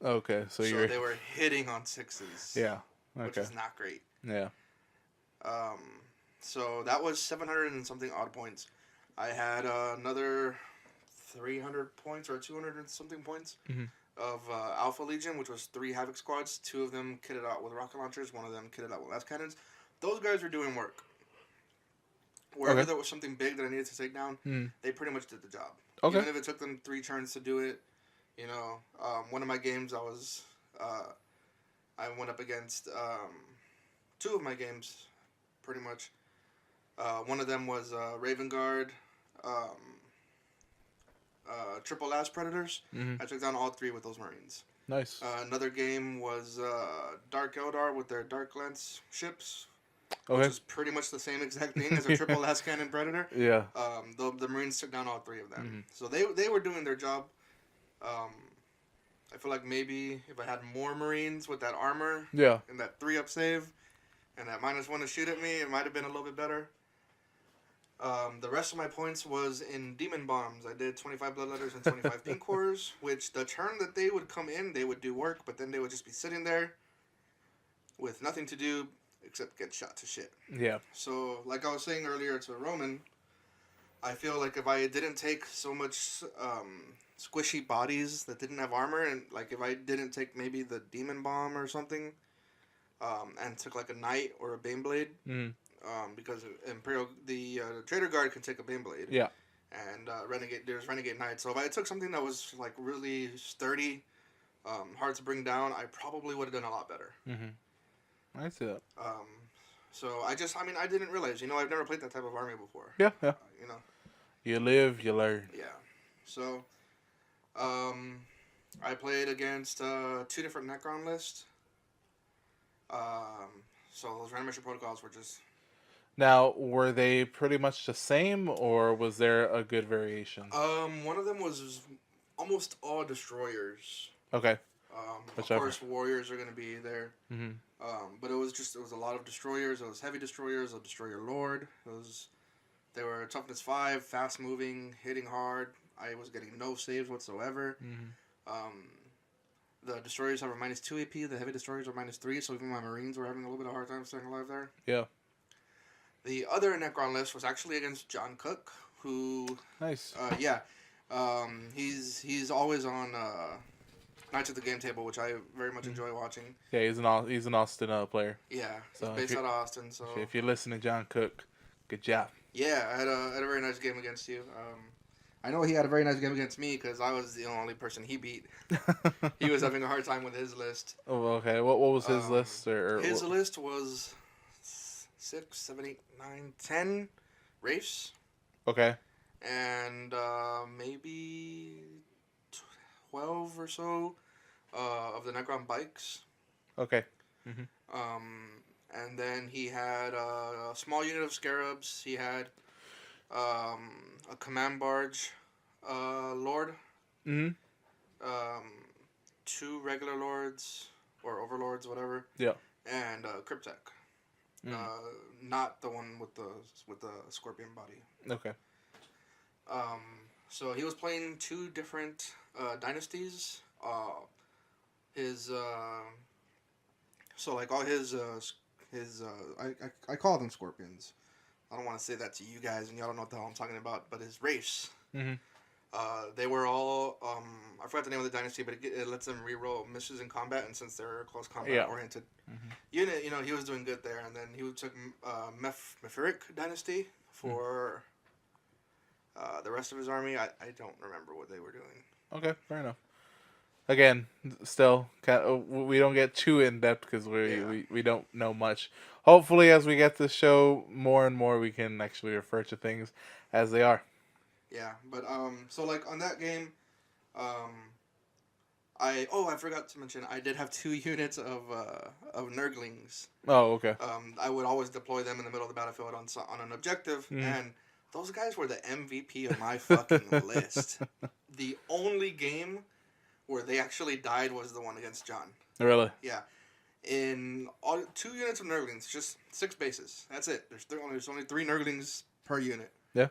S2: Okay, so
S1: they were hitting on 6s.
S2: Yeah. Okay.
S1: Which is not great.
S2: Yeah.
S1: So that was 700 and something odd points. I had another 300 points or 200 and something points of Alpha Legion, which was 3 Havoc squads. 2 of them kitted out with rocket launchers. 1 of them kitted out with las cannons. Those guys were doing work. Wherever there was something big that I needed to take down, they pretty much did the job.
S2: Okay.
S1: Even if it took them 3 turns to do it, you know. One of my games, I went up against 2 of my games, pretty much. One of them was Raven Guard, Triple Las Predators. I took down all 3 with those Marines.
S2: Nice.
S1: Another game was Dark Eldar with their Dark Lance ships.
S2: Okay.
S1: Which is pretty much the same exact thing as a triple las cannon Predator.
S2: Yeah.
S1: The Marines took down all 3 of them. So they were doing their job. I feel like maybe if I had more Marines with that armor and that 3-up save and that -1 to shoot at me, it might have been a little bit better. The rest of my points was in Demon Bombs. I did 25 Bloodletters and 25 Pink Horrors, which the turn that they would come in, they would do work, but then they would just be sitting there with nothing to do except get shot to shit.
S2: Yeah.
S1: So, like I was saying earlier to Roman, I feel like if I didn't take so much squishy bodies that didn't have armor, and like if I didn't take maybe the Demon Bomb or something, and took like a Knight or a Baneblade, because Imperial, the Trader Guard can take a Baneblade.
S2: Yeah.
S1: And there's Renegade Knight. So if I took something that was like really sturdy, hard to bring down, I probably would have done a lot better.
S2: I see that.
S1: So I didn't realize, I've never played that type of army before.
S2: Yeah.
S1: You
S2: You live, you learn.
S1: Yeah. So, I played against 2 different Necron lists. So those random mission protocols were just...
S2: Now, were they pretty much the same, or was there a good variation?
S1: One of them was almost all destroyers.
S2: Okay.
S1: Of course, warriors are going to be there. But it was a lot of destroyers. It was heavy destroyers, a destroyer lord. They were toughness 5, fast moving, hitting hard. I was getting no saves whatsoever. The destroyers have a -2 AP. The heavy destroyers are -3, so even my Marines were having a little bit of a hard time staying alive there.
S2: Yeah.
S1: The other Necron list was actually against John Cook, who...
S2: Nice.
S1: He's always on Knights at the Game Table, which I very much enjoy watching.
S2: Yeah, he's an Austin player.
S1: Yeah,
S2: so
S1: he's based out of Austin. So
S2: if you're listening, John Cook, good job.
S1: Yeah, I had a very nice game against you. I know he had a very nice game against me because I was the only person he beat. He was having a hard time with his list.
S2: Oh, okay. What was his list?
S1: His list was 6, 7, 8, 9, 10 Wraiths.
S2: Okay.
S1: And maybe 12 or so of the Necron bikes.
S2: Okay.
S1: And then he had a small unit of Scarabs. He had a command barge lord. 2 regular lords or overlords, whatever.
S2: Yeah.
S1: And Cryptek. Not the one with the scorpion body.
S2: Okay.
S1: So he was playing 2 different dynasties. So like all his I call them scorpions. I don't want to say that to you guys, and y'all don't know what the hell I'm talking about. But his race, they were all I forgot the name of the dynasty, but it lets them reroll missions in combat, and since they're close combat oriented unit, he was doing good there. And then he took Mephirik dynasty for the rest of his army. I don't remember what they were doing.
S2: Okay, fair enough. Again, still, we don't get too in-depth because we don't know much. Hopefully, as we get to show more and more, we can actually refer to things as they are.
S1: Yeah, but, so, like, on that game, I forgot to mention, I did have 2 units of Nurglings.
S2: Oh, okay.
S1: I would always deploy them in the middle of the battlefield on an objective, and those guys were the MVP of my fucking list. The only game where they actually died was the one against John.
S2: Really?
S1: Yeah. in 2 units of Nurglings, just 6 bases. That's it. There's only 3 Nurglings per unit.
S2: Yeah.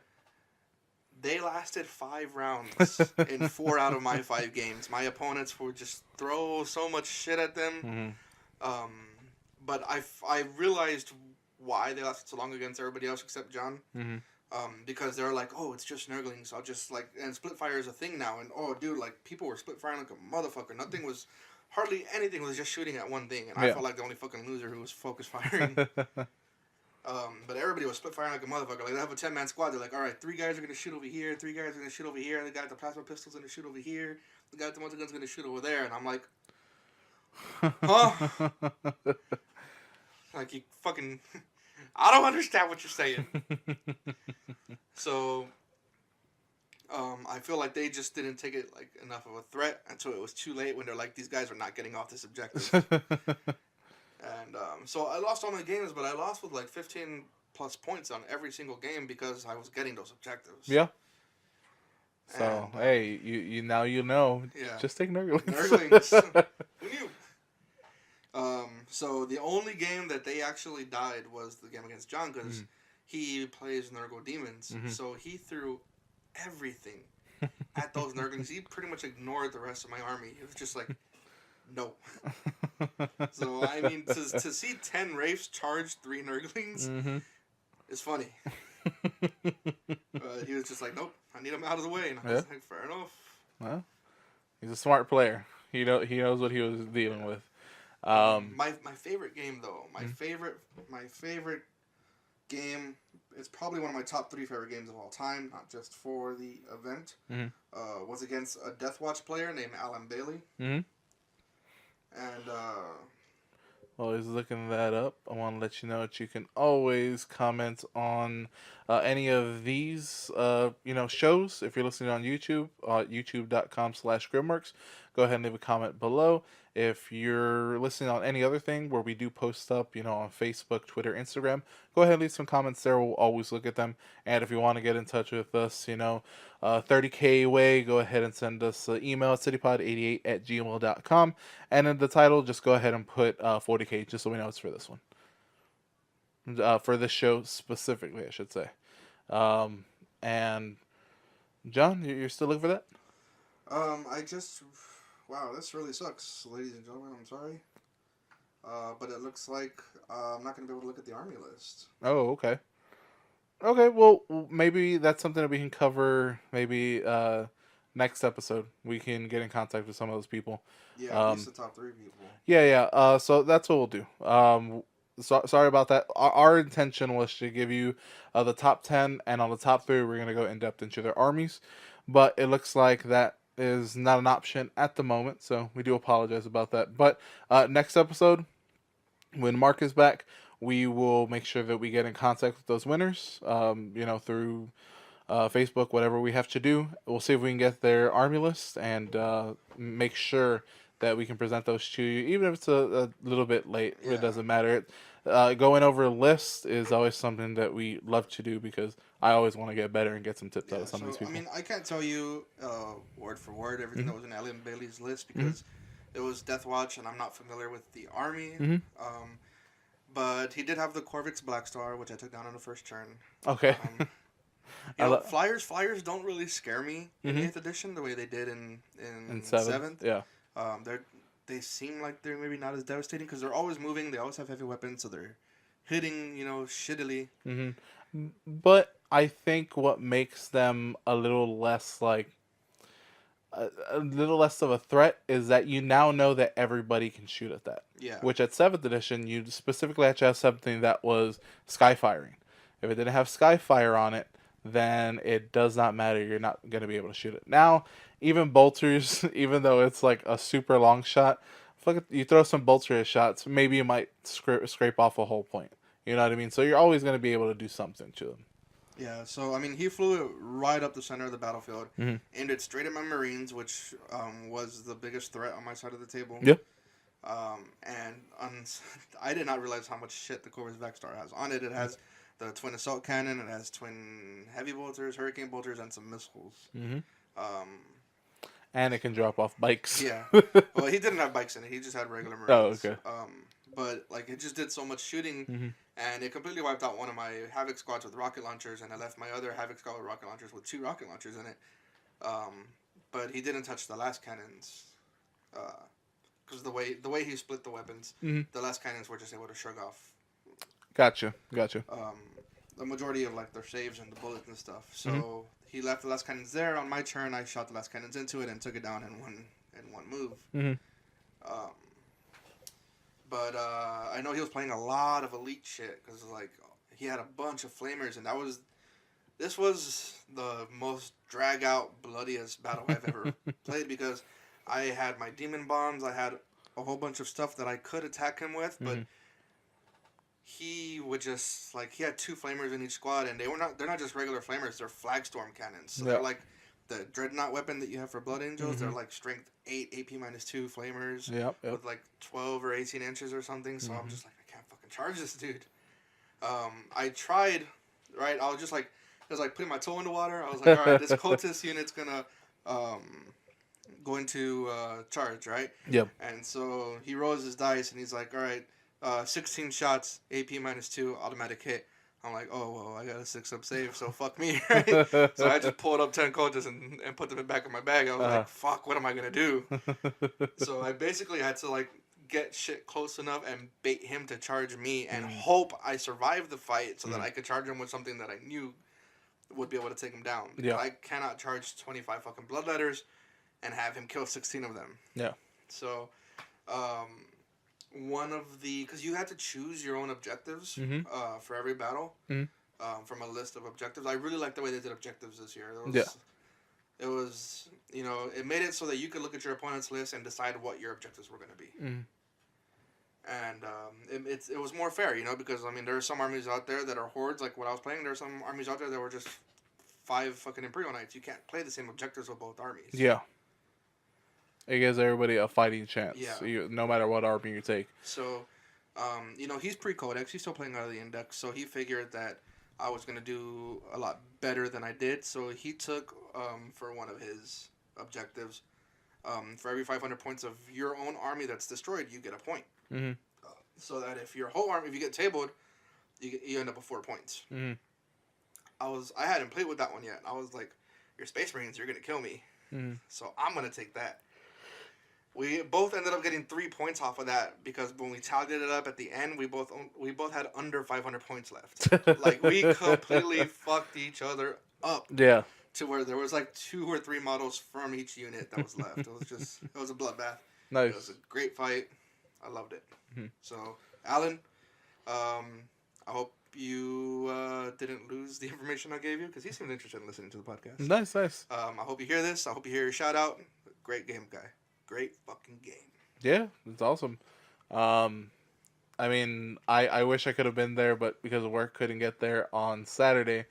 S1: They lasted 5 rounds in 4 out of my 5 games. My opponents would just throw so much shit at them.
S2: Mm-hmm.
S1: But I realized why they lasted so long against everybody else except John.
S2: Mm-hmm.
S1: Because they're like, oh, it's just Nurglings. I'll just and split fire is a thing now. And oh, dude, people were split firing like a motherfucker. Hardly anything was just shooting at one thing. And I felt like the only fucking loser who was focus firing. But everybody was split firing like a motherfucker. Like, they have a 10-man squad. They're like, all right, 3 guys are going to shoot over here. 3 guys are going to shoot over here. And the guy with the plasma pistol's going to shoot over here. The guy with the multi-gun's going to shoot over there. And I'm like, huh? Like, you fucking... I don't understand what you're saying. So, I feel like they just didn't take it like enough of a threat until it was too late when they're like, these guys are not getting off this objective. And so I lost all my games, but I lost with like 15 plus points on every single game because I was getting those objectives.
S2: Yeah. So, and, hey, you now you know.
S1: Yeah.
S2: Just take Nurglings.
S1: Nurglings. Who knew? So the only game that they actually died was the game against John because he plays Nurgle Demons. Mm-hmm. So he threw everything at those Nurglings. He pretty much ignored the rest of my army. It was just like, no. So, I mean, to see 10 Wraiths charge 3 Nurglings is funny. He was just like, nope, I need him out of the way. And I was like, fair enough.
S2: Well, he's a smart player. He knows what he was dealing with.
S1: My favorite game, though, my favorite game, it's probably one of my top 3 favorite games of all time, not just for the event, was against a Deathwatch player named Alan Bailey. Mm-hmm. And,
S2: while he's looking that up, I want to let you know that you can always comment on any of these, shows. If you're listening on YouTube, youtube.com/Grimworks, go ahead and leave a comment below. If you're listening on any other thing where we do post up, on Facebook, Twitter, Instagram, go ahead and leave some comments there. We'll always look at them. And if you want to get in touch with us, 30K way, go ahead and send us an email at citypod88@gmail.com. And in the title, just go ahead and put 40K, just so we know it's for this one. For this show specifically, I should say. And John, you're still looking for that?
S1: Wow, this really sucks, ladies and gentlemen. I'm sorry. But it looks like I'm not going to be able to look at the army list.
S2: Oh, okay. Okay, well, maybe that's something that we can cover maybe next episode. We can get in contact with some of those people.
S1: Yeah, at least the top 3 people.
S2: Yeah. So that's what we'll do. Sorry about that. Our intention was to give you the top 10, and on the top 3, we're going to go in-depth into their armies. But it looks like that is not an option at the moment, so we do apologize about that. But next episode, when Mark is back, we will make sure that we get in contact with those winners, through Facebook, whatever we have to do. We'll see if we can get their army list and make sure that we can present those to you, even if it's a little bit late. Yeah. It doesn't matter. Going over a list is always something that we love to do because I always want to get better and get some tips out of some of these people.
S1: I mean, I can't tell you word for word everything that was in Alan Bailey's list because it was Deathwatch and I'm not familiar with the army. But he did have the Corvix Black Star, which I took down on the first turn.
S2: Okay.
S1: Flyers don't really scare me in 8th edition the way they did in 7th.
S2: Yeah.
S1: They seem like they're maybe not as devastating because they're always moving. They always have heavy weapons, so they're hitting, shittily.
S2: But I think what makes them a little less a little less of a threat is that you now know that everybody can shoot at that.
S1: Yeah.
S2: Which at 7th edition, you specifically had to have something that was skyfiring. If it didn't have skyfire on it, then it does not matter. You're not going to be able to shoot it. Now, even bolters, even though it's like a super long shot, you throw some bolter shots, maybe you might scrape off a whole point. You know what I mean? So you're always going to be able to do something to them.
S1: Yeah, so, I mean, he flew it right up the center of the battlefield, aimed it straight at my Marines, which was the biggest threat on my side of the table.
S2: Yep.
S1: I did not realize how much shit the Corvus Vaxstar has. On it, it has the twin assault cannon, it has twin heavy bolters, hurricane bolters, and some missiles.
S2: And it can drop off bikes.
S1: Yeah. Well, he didn't have bikes in it. He just had regular Marines.
S2: Oh, okay.
S1: but like it just did so much shooting, and it completely wiped out one of my Havoc squads with rocket launchers, and I left my other Havoc squad with rocket launchers with 2 rocket launchers in it. But he didn't touch the last cannons, because the way he split the weapons, the last cannons were just able to shrug off.
S2: Gotcha.
S1: The majority of like their saves and the bullets and stuff. So he left the last cannons there. On my turn, I shot the last cannons into it and took it down in one move. But I know he was playing a lot of elite shit because like he had a bunch of flamers, and this was the most drag out, bloodiest battle I've ever played because I had my demon bombs, I had a whole bunch of stuff that I could attack him with, but he would just like he had 2 flamers in each squad, and they're not just regular flamers, they're flagstorm cannons. So they're like the dreadnought weapon that you have for Blood Angels. They're like strength 8, AP -2 flamers with like 12 or 18 inches or something. So I'm just like, I can't fucking charge this dude. I tried, right? I was just like, it was like putting my toe in the water. I was like, all right, this cultist unit's gonna go into charge, right?
S2: Yep.
S1: And so he rolls his dice, and he's like, all right, 16 shots, AP -2, automatic hit. I'm like, oh, well, I got a 6-up save, so fuck me, right? So I just pulled up 10 cultists and put them back in my bag. I was like, fuck, what am I going to do? So I basically had to, like, get shit close enough and bait him to charge me and hope I survived the fight so that I could charge him with something that I knew would be able to take him down. Because I cannot charge 25 fucking bloodletters and have him kill 16 of them.
S2: Yeah.
S1: So, one of the, because you had to choose your own objectives for every battle from a list of objectives. I really like the way they did objectives this year. It was, you know, it made it so that you could look at your opponent's list and decide what your objectives were going to be. And it was more fair, you know, because I mean there are some armies out there that are hordes like what I was playing. There are some armies out there that were just 5 fucking Imperial Knights. You can't play the same objectives with both armies.
S2: Yeah. It gives everybody a fighting chance.
S1: Yeah.
S2: No matter what army you take.
S1: So, you know, he's pre-codex. He's still playing out of the index. So he figured that I was going to do a lot better than I did. So he took, for one of his objectives, for every 500 points of your own army that's destroyed, you get a point. So that if your whole army, if you get tabled, you end up with 4 points. I hadn't played with that one yet. I was like, your Space Marines, you're going to kill me. So I'm going to take that. We both ended up getting 3 points off of that because when we tallied it up at the end, we both had under 500 points left. Like we completely fucked each other up.
S2: Yeah.
S1: To where there was like 2 or 3 models from each unit that was left. It was a bloodbath.
S2: Nice.
S1: It was a great fight. I loved it. So, Alan, I hope you didn't lose the information I gave you because he seemed interested in listening to the podcast.
S2: Nice.
S1: I hope you hear this. I hope you hear your shout out. Great game, guy. Great fucking game.
S2: Yeah, it's awesome. I mean, I wish I could have been there, but because of work, couldn't get there on Saturday,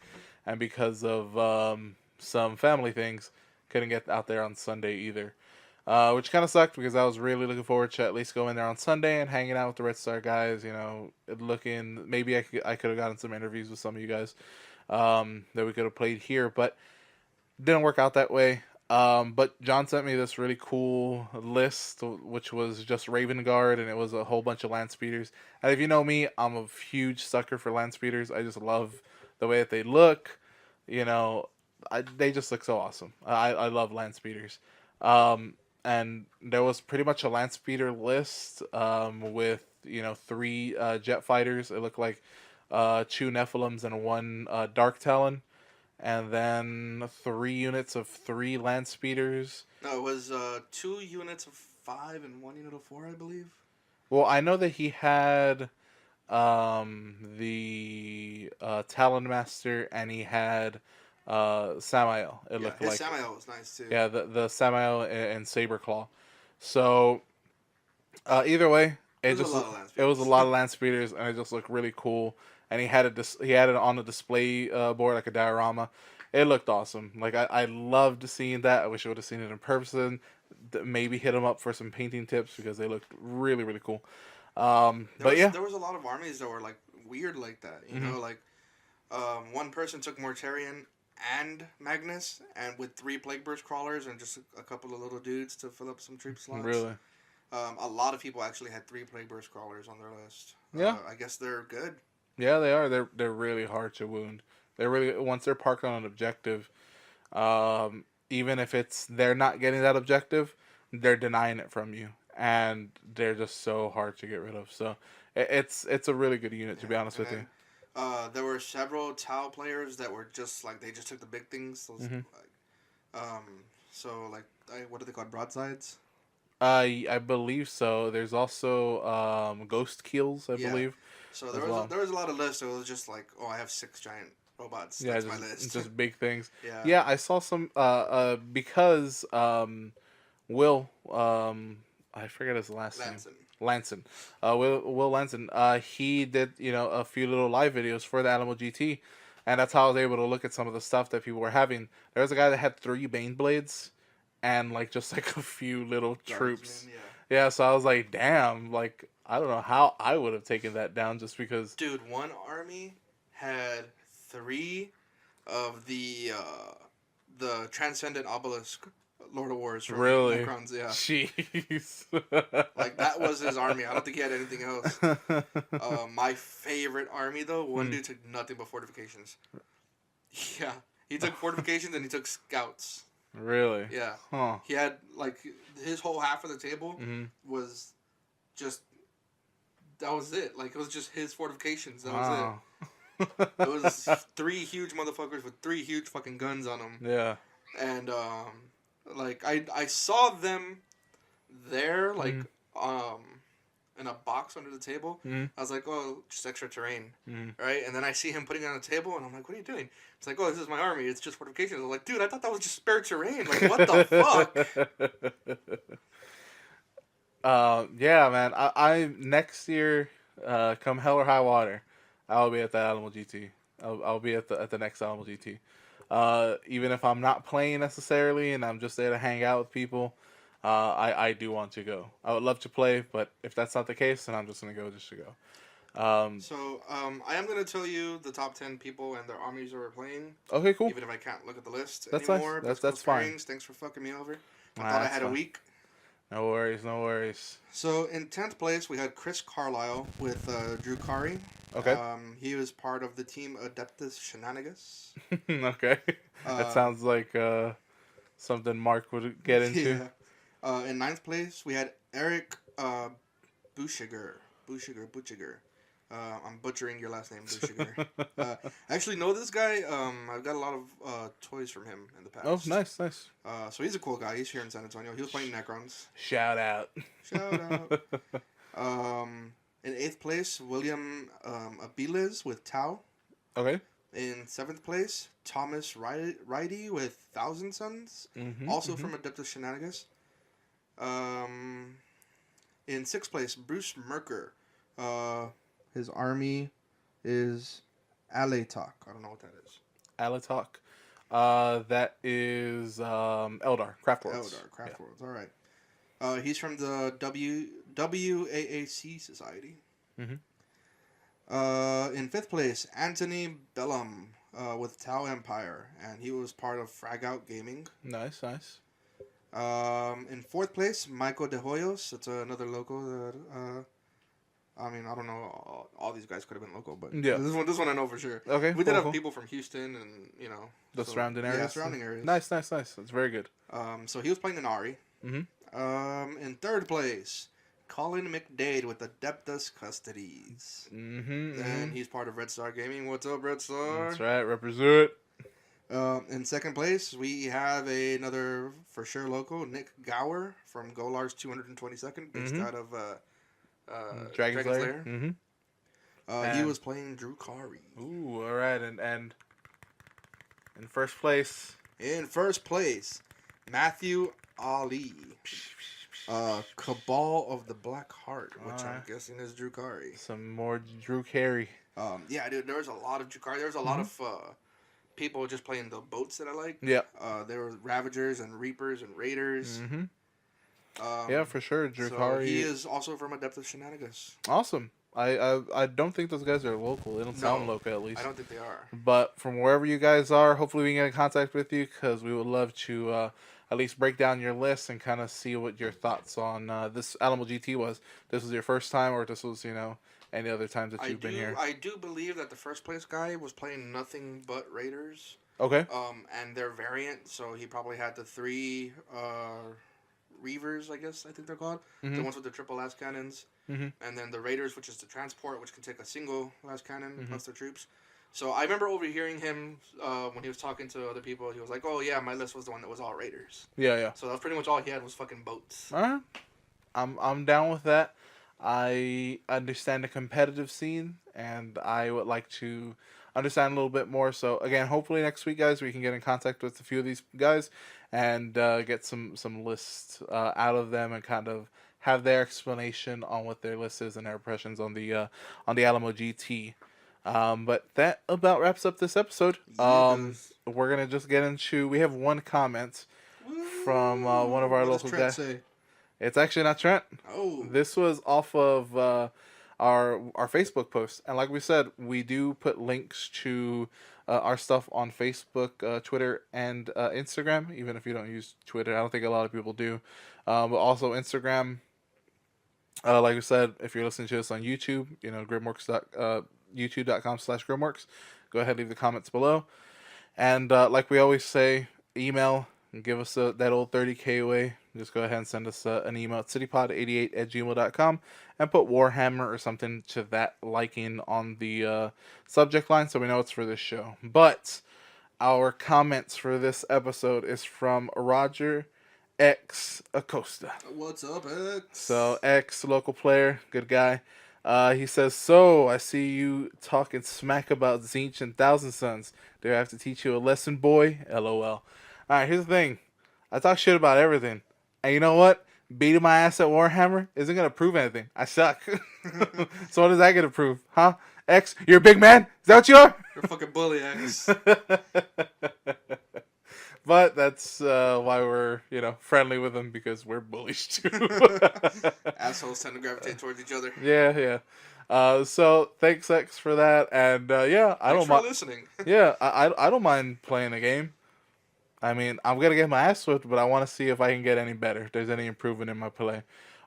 S2: and because of some family things, couldn't get out there on Sunday either. Which kind of sucked because I was really looking forward to at least going there on Sunday and hanging out with the Red Star guys. You know, maybe I could have gotten some interviews with some of you guys that we could have played here, but didn't work out that way. But John sent me this really cool list, which was just Raven Guard, and it was a whole bunch of land speeders. And if you know me, I'm a huge sucker for land speeders. I just love the way that they look. You know, they just look so awesome. I love land speeders. And there was pretty much a land speeder list with, you know, 3 jet fighters. It looked like 2 Nephilims and 1 Dark Talon. And then 3 units of 3 land speeders. No,
S1: it was 2 units of 5 and 1 unit of 4, I believe.
S2: Well, I know that he had the Talon Master and he had Samael. It looked like
S1: Samael was nice too.
S2: Yeah, the Samael and Saberclaw. So either way, it was a lot of land speeders, and it just looked really cool. And he had it on a display board, like a diorama. It looked awesome. Like I loved seeing that. I wish I would have seen it in person. Maybe hit him up for some painting tips because they looked really, really cool. There
S1: was a lot of armies that were like weird like that. You know, like one person took Mortarion and Magnus, and with 3 Plague Burst crawlers and just a couple of little dudes to fill up some troop slots.
S2: Really?
S1: A lot of people actually had 3 Plague Burst Crawlers on their list.
S2: Yeah.
S1: I guess they're good.
S2: Yeah, they are. They're really hard to wound. They're really once they're parked on an objective, even if they're not getting that objective, they're denying it from you, and they're just so hard to get rid of. So it's a really good unit, to be honest with you.
S1: There were several Tau players that were just like they just took the big things. Those, what are they called? Broadsides.
S2: I believe so. There's also ghost keels, I believe.
S1: So there was a lot of lists. It was just like, oh, I have 6 giant robots.
S2: Yeah,
S1: that's my list.
S2: Just big things.
S1: Yeah.
S2: Yeah, I saw some because Will I forget his last name. Lanson. Will Lanson. He did, a few little live videos for the Alamo GT, and that's how I was able to look at some of the stuff that people were having. There was a guy that had 3 Bane Blades and just a few little troops. Yeah, so I was like, damn, I don't know how I would have taken that down just because.
S1: Dude, one army had 3 of the Transcendent Obelisk Lord of Wars from Necrons, yeah.
S2: Jeez.
S1: That was his army. I don't think he had anything else. My favorite army, though, one dude took nothing but fortifications. Yeah. He took fortifications and he took scouts.
S2: Really?
S1: Yeah.
S2: Huh.
S1: He had, his whole half of the table was just... That was it. It was just his fortifications. That was it. It was 3 huge motherfuckers with 3 huge fucking guns on them.
S2: Yeah.
S1: And, I saw them there, in a box under the table. I was like, oh, just extra terrain. Right? And then I see him putting it on the table, and I'm like, what are you doing? It's like, oh, this is my army. It's just fortifications. I was like, dude, I thought that was just spare terrain. What the
S2: fuck? Yeah, man. I next year, come hell or high water, I'll be at the Alamo GT. I'll be at the next Alamo GT. Even if I'm not playing necessarily and I'm just there to hang out with people, I do want to go. I would love to play, but if that's not the case, then I'm just going to go just to go.
S1: I am going to tell you the top 10 people and their armies that we're playing.
S2: Okay, cool.
S1: Even if I can't look at the list
S2: that's
S1: anymore.
S2: Nice. That's fine.
S1: Thanks for fucking me over. I thought I had a week.
S2: No worries.
S1: So, in 10th place, we had Chris Carlisle with Drew Kari.
S2: Okay.
S1: He was part of the team Adeptus Shenanigans.
S2: Okay. That sounds like something Mark would get into.
S1: Yeah. In 9th place, we had Eric Buschiger. I'm butchering your last name, Buschiger. I actually know this guy. I've got a lot of toys from him in the past.
S2: Oh, nice.
S1: So he's a cool guy. He's here in San Antonio. He was playing Necrons.
S2: Shout out.
S1: In 8th place, William Abiles with Tau.
S2: Okay.
S1: In 7th place, Thomas Righty with Thousand Suns. Also from Adeptus Shenanigans. In 6th place, Bruce Merker. His army is Alatok. I don't know what that is.
S2: Alatok. That is Eldar, Craftworlds.
S1: All right. He's from the WAAC Society. In 5th place, Anthony Bellum with Tau Empire, and he was part of Frag Out Gaming.
S2: Nice.
S1: In 4th place, Michael De Hoyos. It's another local that... I don't know. All these guys could have been local, but
S2: yeah,
S1: this one I know for sure.
S2: Okay,
S1: we did have people from Houston and
S2: the surrounding areas.
S1: Yeah, surrounding areas.
S2: Nice. That's very good.
S1: So he was playing an Ari. In 3rd place, Colin McDade with Adeptus Custodies. And he's part of Red Star Gaming. What's up, Red Star?
S2: That's right. Represent.
S1: In 2nd place, we have another for sure local, Nick Gower from Golar's 222nd, based out of. Dragon's Lair. He was playing Drew Kari.
S2: Ooh, all right, and in first place.
S1: In first place, Matthew Ali. Cabal of the Black Heart, which I'm guessing is Drew Kari.
S2: Some more Drew Kari.
S1: Yeah, dude, there was a lot of Drew Kari. There was a lot of people just playing the boats that I like.
S2: Yeah.
S1: There were Ravagers and Reapers and Raiders.
S2: Yeah, for sure. Drew Kari.
S1: He is also from Adeptus Shenanigans.
S2: Awesome. I don't think those guys are local. They don't sound local, at least.
S1: I don't think they are.
S2: But from wherever you guys are, hopefully we can get in contact with you, because we would love to at least break down your list and kind of see what your thoughts on this Alamo GT was. This was your first time, or this was any other times that you've been here?
S1: I do believe that the first place guy was playing nothing but Raiders.
S2: Okay.
S1: And their variant, so he probably had the 3 Reavers, I think they're called.
S2: Mm-hmm.
S1: The ones with the triple las cannons.
S2: Mm-hmm.
S1: And then the Raiders, which is the transport, which can take a single las cannon plus their troops. So I remember overhearing him when he was talking to other people. He was like, "Oh yeah, my list was the one that was all Raiders."
S2: Yeah.
S1: So that's pretty much all he had was fucking boats.
S2: All right. I'm down with that. I understand the competitive scene, and I would like to understand a little bit more. So again, hopefully next week, guys, we can get in contact with a few of these guys and get some lists out of them and kind of have their explanation on what their list is and their impressions on the Alamo GT. But that about wraps up this episode.
S1: Yes.
S2: We're gonna just get into. We have one comment from one of our local guys.
S1: Say?
S2: It's actually not Trent.
S1: Oh,
S2: this was off of our Facebook post, and like we said, we do put links to our stuff on Facebook, Twitter, and Instagram. Even if you don't use Twitter, I don't think a lot of people do. But also Instagram. Like we said, if you're listening to us on YouTube, Grimworks. YouTube.com/Grimworks. Go ahead, leave the comments below. And like we always say, email and give us that old 30K away. Just go ahead and send us an email at citypod88@gmail.com and put Warhammer or something to that liking on the subject line so we know it's for this show. But our comments for this episode is from Roger X Acosta.
S1: What's up, X?
S2: So X, local player, good guy. He says, "So, I see you talking smack about Tzeentch and Thousand Sons. Do I have to teach you a lesson, boy? LOL. Alright, here's the thing. I talk shit about everything. And you know what? Beating my ass at Warhammer isn't going to prove anything. I suck. So what is that going to prove? Huh? X, you're a big man? Is that what you are?
S1: You're a fucking bully, X.
S2: But that's why we're, friendly with them, because we're bullies too.
S1: Assholes tend to gravitate towards each other.
S2: Yeah. So thanks, X, for that. And I don't mind
S1: listening.
S2: Yeah, I don't mind playing a game. I mean, I'm gonna get my ass whipped, but I want to see if I can get any better. If there's any improvement in my play.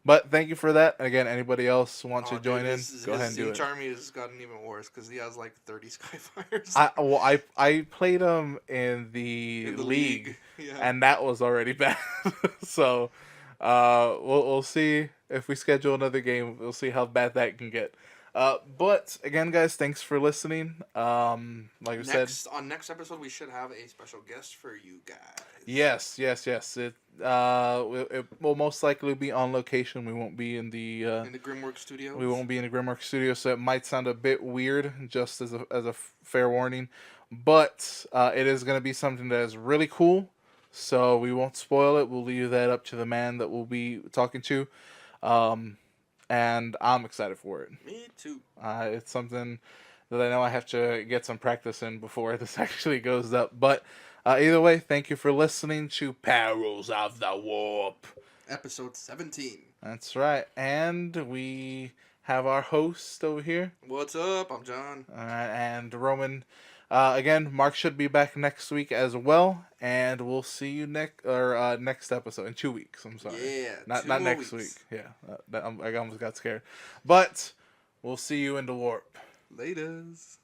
S2: But thank you for that. Again, anybody else wants to join in, go ahead and do it.
S1: Army has gotten even worse because he has like 30 Skyfires.
S2: I played him in the league,
S1: yeah.
S2: And that was already bad. So we'll see if we schedule another game. We'll see how bad that can get. But again, guys, thanks for listening. Like I said,
S1: on next episode we should have a special guest for you guys.
S2: Yes. It will most likely be on location. We won't be in the
S1: Grimworks studio.
S2: We won't be in the Grimworks studio, so it might sound a bit weird, just as a fair warning. But it is going to be something that is really cool. So we won't spoil it. We'll leave that up to the man that we'll be talking to. And I'm excited for it.
S1: Me too.
S2: It's something that I know I have to get some practice in before this actually goes up. But either way, thank you for listening to Perils of the Warp.
S1: Episode 17.
S2: That's right. And we have our host over here.
S1: What's up? I'm John.
S2: All right, and Roman. Again, Mark should be back next week as well, and we'll see you next episode in 2 weeks. I'm sorry,
S1: yeah,
S2: not next week. Yeah, I almost got scared, but we'll see you in the warp.
S1: Laters.